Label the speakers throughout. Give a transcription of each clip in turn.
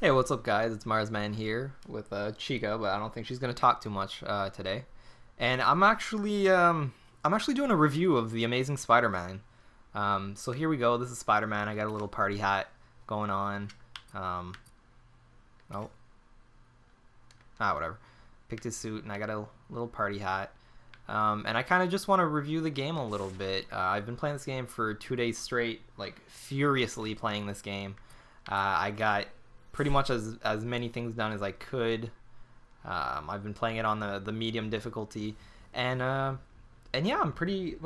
Speaker 1: Hey, what's up, guys? It's Marsman here with Chica, but I don't think she's gonna talk too much today. And I'm actually doing a review of the Amazing Spider-Man. So here we go. This is Spider-Man. I got a little party hat going on. Um, oh, whatever. Picked his suit, and I got a little party hat. And I kind of just want to review the game a little bit. I've been playing this game for 2 days straight, like furiously playing this game. I got pretty much as many things done as I could. I've been playing it on the medium difficulty, and yeah, I'm pretty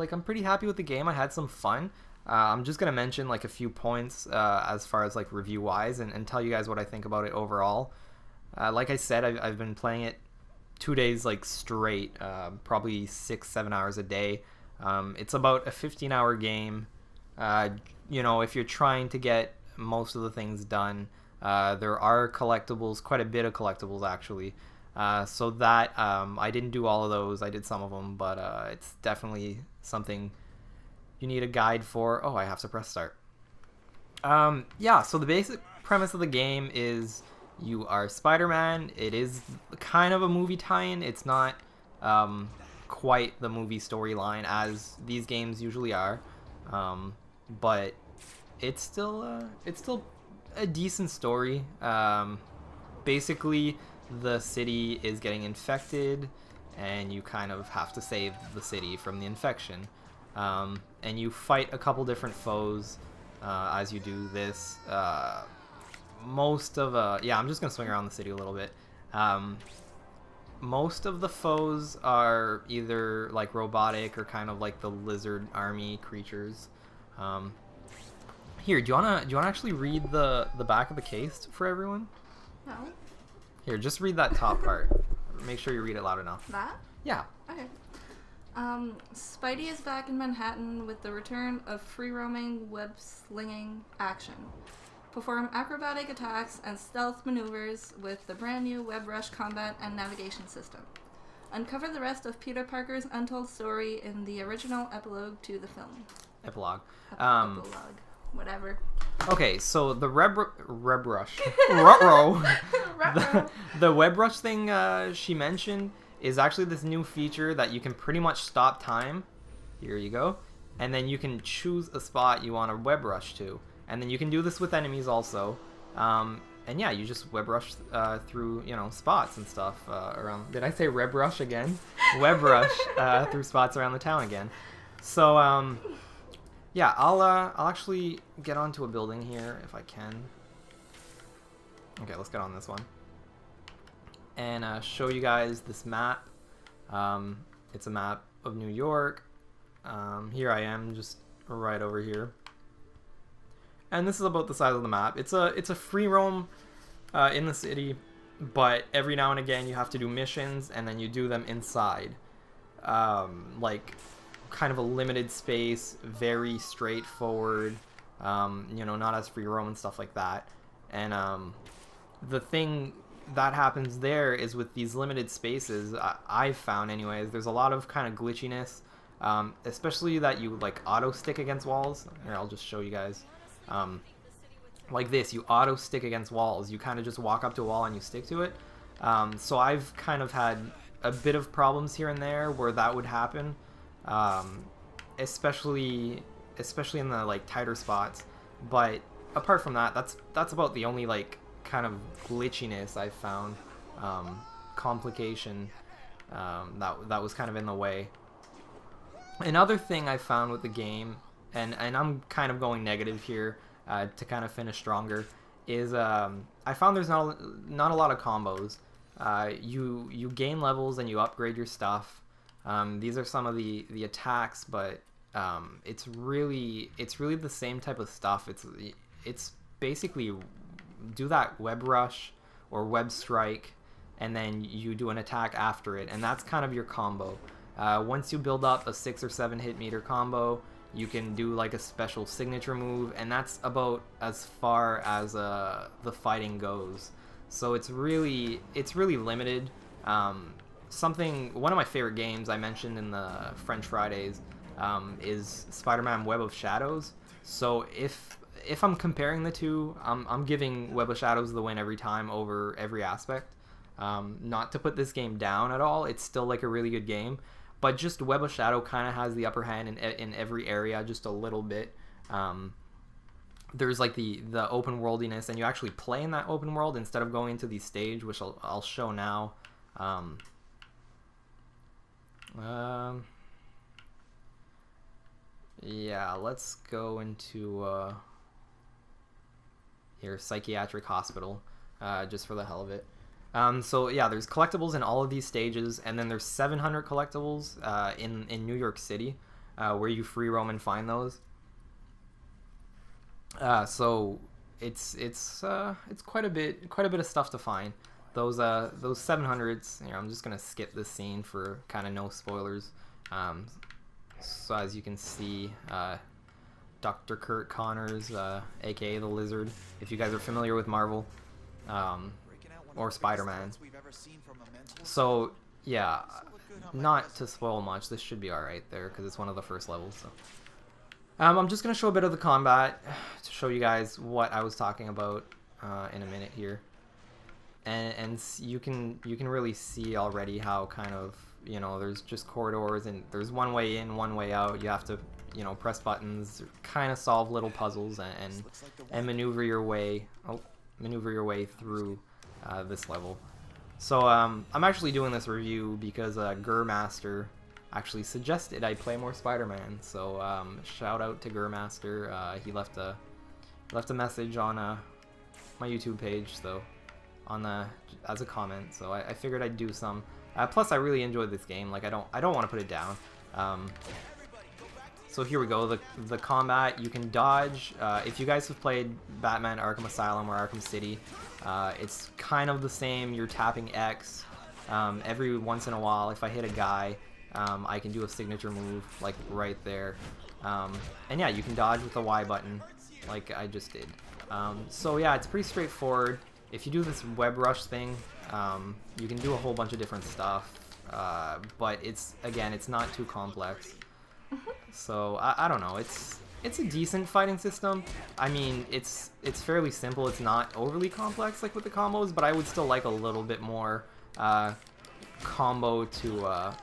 Speaker 1: happy with the game. I had some fun. I'm just gonna mention like a few points as far as like review wise, and tell you guys what I think about it overall. Like I said, I've been playing it 2 days like straight, probably 6-7 hours a day. It's about a 15-hour game. If you're trying to get most of the things done. There are collectibles, quite a bit of collectibles actually. So that I didn't do all of those. I did some of them, but it's definitely something you need a guide for. Oh, I have to press start. Yeah, so the basic premise of the game is you are Spider-Man. It is kind of a movie tie-in. It's not quite the movie storyline as these games usually are, but it's still a decent story. Basically, the city is getting infected, and you kind of have to save the city from the infection. And you fight a couple different foes as you do this. Yeah, I'm just gonna swing around the city a little bit. Most of the foes are either like robotic or kind of like the lizard army creatures. Here, do you wanna actually read the back of the case for everyone?
Speaker 2: No.
Speaker 1: Here, just read that top part. Make sure you read it loud enough.
Speaker 2: That?
Speaker 1: Yeah.
Speaker 2: Okay. Spidey is back in Manhattan with the return of free-roaming, web-slinging action. Perform acrobatic attacks and stealth maneuvers with the brand new Web Rush combat and navigation system. Uncover the rest of Peter Parker's untold story in the original epilogue to the film.
Speaker 1: Epilogue.
Speaker 2: Epilogue. Whatever.
Speaker 1: Okay, so the Web Rush. Ruh-roh. The Web Rush thing she mentioned is actually this new feature that you can pretty much stop time. Here you go. And then you can choose a spot you want to Web Rush to. And then you can do this with enemies also. And yeah, you just Web Rush through, spots and stuff around. Did I say Web Rush again? Web Rush through spots around the town again. So, yeah, I'll actually get onto a building here if I can. Okay, let's get on this one. And show you guys this map. It's a map of New York. Here I am, just right over here. And this is about the size of the map. It's a free roam in the city, but every now and again you have to do missions, and then you do them inside. Like kind of a limited space, very straightforward, not as free roam and stuff like that. And the thing that happens there is with these limited spaces, I've found anyways, there's a lot of kind of glitchiness, especially that you like auto stick against walls. Here, I'll just show you guys. Like this, you auto stick against walls. You kind of just walk up to a wall and you stick to it. So I've kind of had a bit of problems here and there where that would happen. Especially in the like tighter spots, but apart from that, that's about the only like kind of glitchiness I've found, complication that was kind of in the way. Another thing I found with the game, and I'm kind of going negative here to kind of finish stronger, is I found there's not a lot of combos. You gain levels and you upgrade your stuff. These are some of the attacks, but it's really the same type of stuff. It's basically do that Web Rush or Web Strike, and then you do an attack after it, and that's kind of your combo. Once you build up a 6 or 7 hit meter combo, you can do like a special signature move, and that's about as far as the fighting goes. So it's really limited. One of my favorite games I mentioned in the French Fridays is Spider-Man Web of Shadows. So if if I'm comparing the two, I'm giving Web of Shadows the win every time over every aspect. Not to put this game down at all, it's still like a really good game, but just Web of Shadow kind of has the upper hand in every area just a little bit. There's like the open worldiness, and you actually play in that open world instead of going into the stage, which I'll show now. Yeah, let's go into here, psychiatric hospital, just for the hell of it. So yeah, there's collectibles in all of these stages, and then there's 700 collectibles in New York City, where you free roam and find those. So it's quite a bit of stuff to find. Those 700s. You know, I'm just gonna skip this scene for kind of no spoilers. So as you can see, Dr. Kurt Connors, aka the Lizard, if you guys are familiar with Marvel, or Spider-Man. So yeah, not to spoil much, this should be alright there because it's one of the first levels. So I'm just gonna show a bit of the combat to show you guys what I was talking about in a minute here, and you can really see already how kind of, you know, there's just corridors and there's one way in, one way out. You have to, you know, press buttons, kind of solve little puzzles and maneuver your way through this level. So I'm actually doing this review because Gurmaster actually suggested I play more Spider-Man. So shout out to Gurmaster. He left a message on my YouTube page, so as a comment. So I figured I'd do some. Plus, I really enjoyed this game. Like, I don't want to put it down. So here we go. The combat, you can dodge. If you guys have played Batman Arkham Asylum or Arkham City, it's kind of the same. You're tapping X. Every once in a while, if I hit a guy, I can do a signature move, like right there. And yeah, you can dodge with the Y button, like I just did. So yeah, it's pretty straightforward. If you do this web rush thing, you can do a whole bunch of different stuff, but it's not too complex. So I don't know. It's a decent fighting system. I mean, it's fairly simple. It's not overly complex like with the combos, but I would still like a little bit more combo to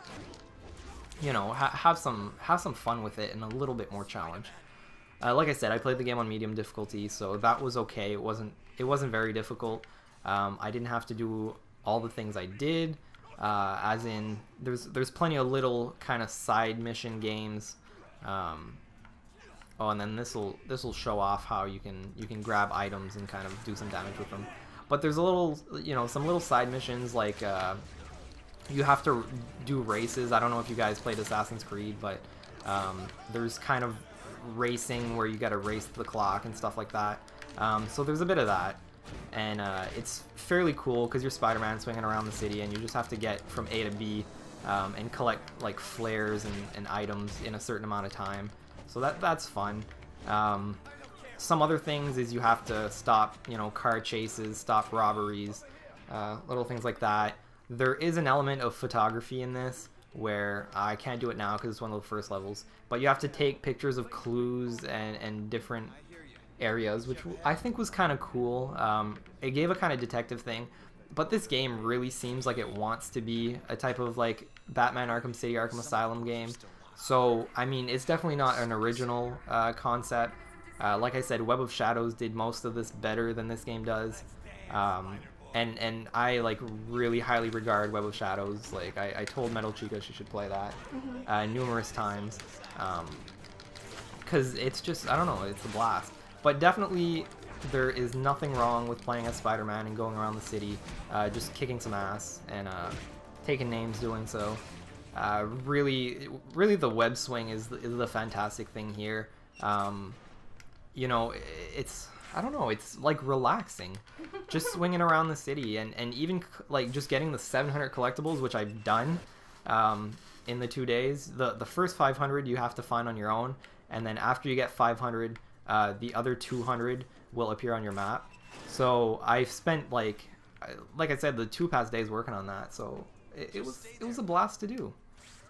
Speaker 1: you know, have some fun with it and a little bit more challenge. Like I said, I played the game on medium difficulty, so that was okay. It wasn't very difficult. I didn't have to do all the things I did. As in, there's plenty of little kind of side mission games. Oh, and then this will show off how you can grab items and kind of do some damage with them. But there's a little, you know, some little side missions like you have to do races. I don't know if you guys played Assassin's Creed, but there's kind of racing where you got to race the clock and stuff like that. So there's a bit of that. And it's fairly cool because you're Spider-Man swinging around the city, and you just have to get from A to B and collect like flares and items in a certain amount of time. So that's fun. Some other things is you have to stop, you know, car chases, stop robberies, little things like that. There is an element of photography in this where I can't do it now because it's one of the first levels, but you have to take pictures of clues and different areas, which I think was kind of cool. It gave a kind of detective thing, but this game really seems like it wants to be a type of like Batman Arkham City, Arkham Asylum game. So I mean, it's definitely not an original concept. Like I said, Web of Shadows did most of this better than this game does, and I like really highly regard Web of Shadows. Like I told Metal Chica she should play that numerous times, because it's just, I don't know, it's a blast. But definitely, there is nothing wrong with playing as Spider-Man and going around the city, just kicking some ass and taking names doing so. Really, the web swing is the fantastic thing here. You know, it's, I don't know, it's like relaxing, just swinging around the city, and even like just getting the 700 collectibles, which I've done in the 2 days. The first 500 you have to find on your own, and then after you get 500. The other 200 will appear on your map. So I've spent like I said, the 2 past days working on that. So it was a blast to do.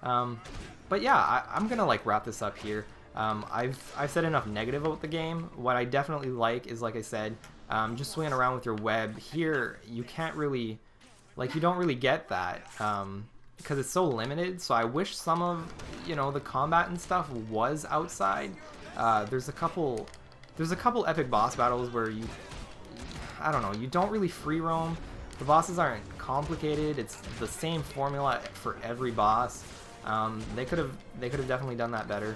Speaker 1: But yeah, I'm gonna like wrap this up here. I've said enough negative about the game. What I definitely like is, like I said, just swinging around with your web. Here, you can't really, like, you don't really get that because it's so limited. So I wish some of, you know, the combat and stuff was outside. There's a couple epic boss battles where I don't know, you don't really free roam. The bosses aren't complicated. It's the same formula for every boss. They could have definitely done that better.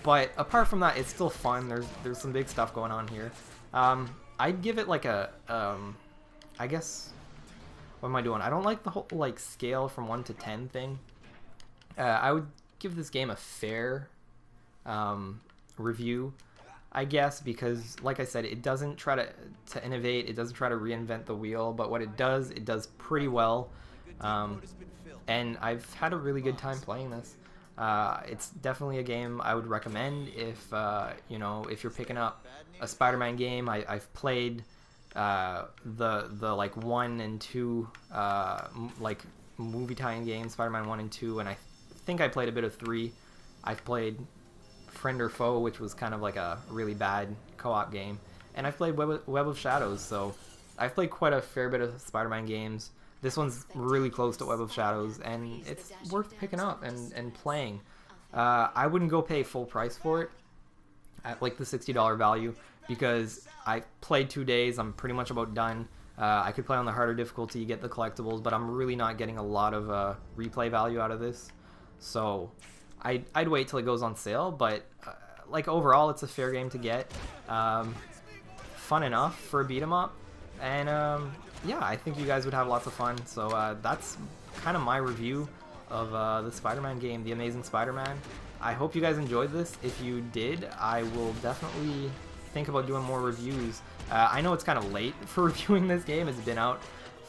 Speaker 1: But apart from that, it's still fun. There's some big stuff going on here. I'd give it like a I guess, what am I doing? I don't like the whole like scale from 1 to 10 thing. I would give this game a fair review, I guess, because like I said, it doesn't try to innovate. It doesn't try to reinvent the wheel, but what it does pretty well. And I've had a really good time playing this. It's definitely a game I would recommend if you know, if you're picking up a Spider-Man game. I've played the like 1 and 2 like movie tie-in games, Spider-Man 1 and 2, and I think I played a bit of 3. I've played Friend or Foe, which was kind of like a really bad co-op game, and I've played Web of Shadows, so I've played quite a fair bit of Spider-Man games. This one's really close to Web of Shadows, and it's worth picking up and playing. I wouldn't go pay full price for it at like the $60 value, because I played 2 days. I'm pretty much about done. I could play on the harder difficulty, get the collectibles, but I'm really not getting a lot of replay value out of this. So I'd wait till it goes on sale, but like overall, it's a fair game to get. Fun enough for a beat 'em up, and yeah, I think you guys would have lots of fun. So that's kind of my review of the Spider-Man game, The Amazing Spider-Man. I hope you guys enjoyed this. If you did, I will definitely think about doing more reviews. I know it's kind of late for reviewing this game. It's been out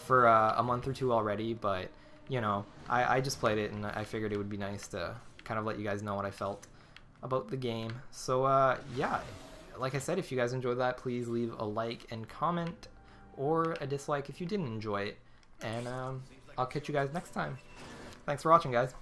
Speaker 1: for a month or 2 already, but you know, I just played it and I figured it would be nice to kind of let you guys know what I felt about the game. So yeah, like I said, if you guys enjoyed that, please leave a like and comment, or a dislike if you didn't enjoy it, and I'll catch you guys next time. Thanks for watching, guys.